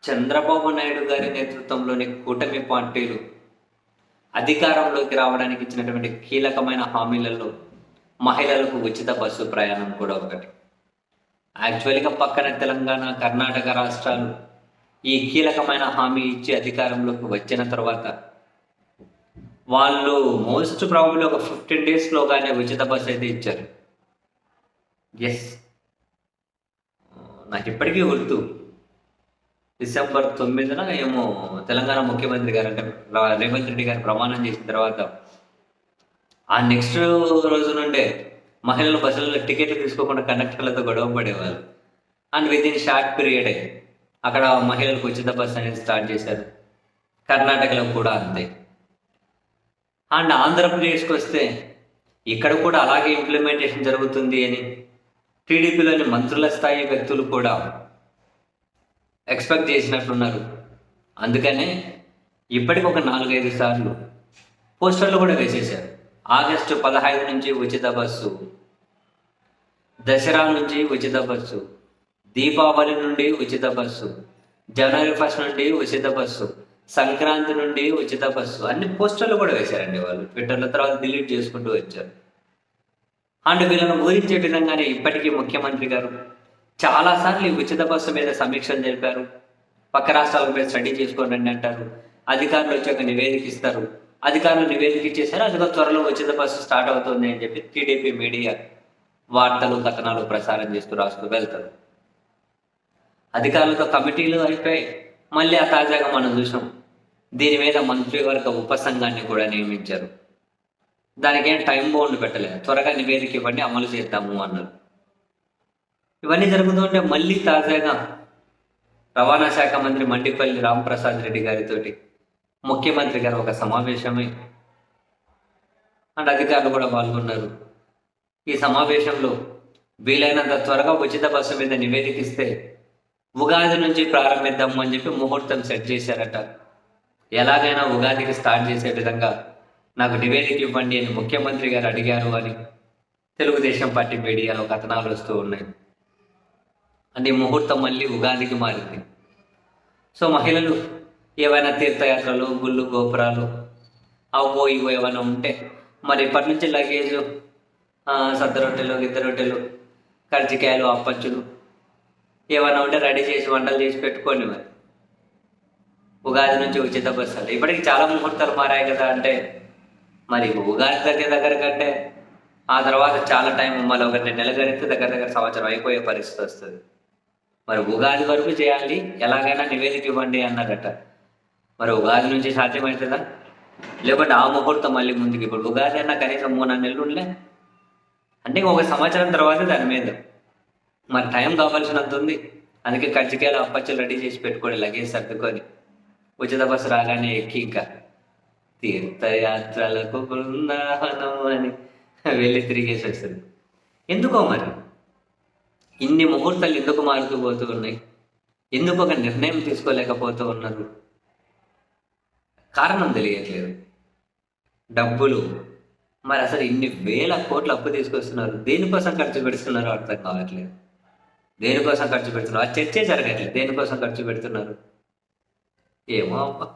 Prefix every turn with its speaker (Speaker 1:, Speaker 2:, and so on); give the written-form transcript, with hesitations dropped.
Speaker 1: చంద్రబాబు నాయుడు గారి నేతృత్వంలోని కూటమి పార్టీలు అధికారంలోకి రావడానికి ఇచ్చినటువంటి కీలకమైన హామీలలో మహిళలకు ఉచిత బస్సు ప్రయాణం కూడా ఒకటి. యాక్చువల్గా పక్కన తెలంగాణ, కర్ణాటక రాష్ట్రాలు ఈ కీలకమైన హామీ ఇచ్చి అధికారంలోకి వచ్చిన తర్వాత వాళ్ళు మోస్ట్ ప్రాబబ్లీ ఒక 15 డేస్లోగానే ఉచిత బస్సు అయితే ఇచ్చారు. ఎస్, నాకు ఇప్పటికీ గుర్తు. డిసెంబర్ 9న ఏమో తెలంగాణ ముఖ్యమంత్రి గారు అంటే రేవంత్ రెడ్డి గారు ప్రమాణం చేసిన తర్వాత ఆ నెక్స్ట్ రోజు నుండే మహిళలు బస్సులలో టికెట్లు తీసుకోకుండా కండక్టర్లతో గొడవ పడేవాళ్ళు. And with in short period అక్కడ మహిళలకు ఉచిత బస్సు అనేది స్టార్ట్ చేశారు. కర్ణాటకలో కూడా అంతే. అండ్ ఆంధ్రప్రదేశ్కి వస్తే ఇక్కడ కూడా అలాగే ఇంప్లిమెంటేషన్ జరుగుతుంది అని టీడీపీలోని మంత్రుల స్థాయి వ్యక్తులు కూడా ఎక్స్పెక్ట్ చేసినట్లున్నారు. అందుకనే ఇప్పటికి ఒక 4-5 సార్లు పోస్టర్లు కూడా వేసేశారు. ఆగస్టు 15 నుంచి ఉచిత బస్సు, దసరా నుంచి ఉచిత బస్సు, దీపావళి నుండి ఉచిత బస్సు, జనవరి 1 నుండి ఉచిత బస్సు, సంక్రాంతి నుండి ఉచిత బస్సు, అన్ని పోస్టర్లు కూడా వేశారండి వాళ్ళు ట్విట్టర్లో. తర్వాత డిలీట్ చేసుకుంటూ వచ్చారు. అండ్ వీళ్ళను ఊహించే విధంగానే ఇప్పటికీ ముఖ్యమంత్రి గారు చాలాసార్లు ఉచిత బస్సు మీద సమీక్షలు జరిపారు. పక్క రాష్ట్రాల మీద స్టడీ చేసుకోండి అంటారు. అధికారులు వచ్చాక నివేదిక ఇస్తారు. అధికారులు నివేదిక ఇచ్చేసారు, అదిగో త్వరలో ఉచిత బస్సు స్టార్ట్ అవుతుంది అని చెప్పి టీడీపీ మీడియా వార్తలు, కథనాలు ప్రసారం చేస్తూ రాస్తూ వెళ్తారు. అధికారులతో కమిటీలు అయిపోయి మళ్ళీ తాజాగా మనం చూసాం, దీని మీద మంత్రివర్గ ఉపసంఘాన్ని కూడా నియమించారు. దానికేం టైం బౌండ్ పెట్టలేదు, త్వరగా నివేదిక ఇవ్వండి, అమలు చేద్దాము అన్నారు. ఇవన్నీ జరుగుతుంటే మళ్ళీ తాజాగా రవాణా శాఖ మంత్రి మండిపల్లి రాంప్రసాద్ రెడ్డి గారితో ముఖ్యమంత్రి గారు ఒక సమావేశమై అండ్ అధికారులు కూడా పాల్గొన్నారు. ఈ సమావేశంలో వీలైనంత త్వరగా ఉచిత బస్సు మీద నివేదిక ఇస్తే ఉగాది నుంచి ప్రారంభిద్దాము అని చెప్పి ముహూర్తం సెట్ చేశారట. ఎలాగైనా ఉగాదికి స్టార్ట్ చేసే విధంగా నాకు నివేదిక ఇవ్వండి అని ముఖ్యమంత్రి గారు అడిగారు అని తెలుగుదేశం పార్టీ మీడియాలో కథనాలు వస్తూ ఉన్నాయి. అంటే ముహూర్తం మళ్ళీ ఉగాదికి మారింది. సో మహిళలు ఏవైనా తీర్థయాత్రలు, గుళ్ళు, గోపురాలు అవో ఇవో ఏమైనా ఉంటే మరి ఇప్పటి నుంచి లగేజ్, సద్ద రొట్టెలు, గిద్ద రొట్టెలు, కర్జికాయలు, అప్పచ్చులు ఏమైనా ఉంటే రెడీ చేసి వంటలు చేసి పెట్టుకోండి. మరి ఉగాది నుంచి ఉచిత బస్సులు ఇప్పటికి చాలా ముహూర్తాలు మారాయి కదా. అంటే మరి ఉగాది దగ్గర కంటే ఆ తర్వాత చాలా టైం, మళ్ళీ ఒక 2 నెలలు గడిస్తే దగ్గర సంవత్సరం అయిపోయే పరిస్థితి వస్తుంది. మరి ఉగాది వరకు చేయాలి, ఎలాగైనా నివేదిక ఇవ్వండి అన్నారట. మరి ఉగాది నుంచి సాధ్యమవుతుందా? లేకుంటే ఆ ముహూర్తం మళ్ళీ ముందుకు ఇప్పుడు ఉగాది అన్న కనీసం 3-4 నెలలు ఉండలే అంటే 1 సంవత్సరం తర్వాత దాని మీద మరి టైం కావాల్సినంత ఉంది. అందుకే కజ్జికాయలు, అప్పచ్చులు రెడీ చేసి పెట్టుకోండి, లగేజ్ సర్దుకొని ఉచిత బస్సు రాగానే ఎక్కి ఇంకా తీర్థయాత్రలకు బృందావనం అని వెళ్ళి తిరిగేసి వస్తుంది. ఎందుకో మరి ఇన్ని ముహూర్తాలు ఎందుకు మారుతూ పోతూ ఉన్నాయి? ఎందుకు ఒక నిర్ణయం తీసుకోలేకపోతూ ఉన్నారు? కారణం తెలియట్లేదు. డబ్బులు మరి అసలు ఇన్ని వేల కోట్లు అప్పు తీసుకొస్తున్నారు, దేనికోసం ఖర్చు పెడుతున్నారో అర్థం కావట్లేదు. దేనికోసం ఖర్చు పెడుతున్నారు ఆ చర్చే జరగట్లేదు. దేనికోసం ఖర్చు పెడుతున్నారు ఏమో అబ్బా.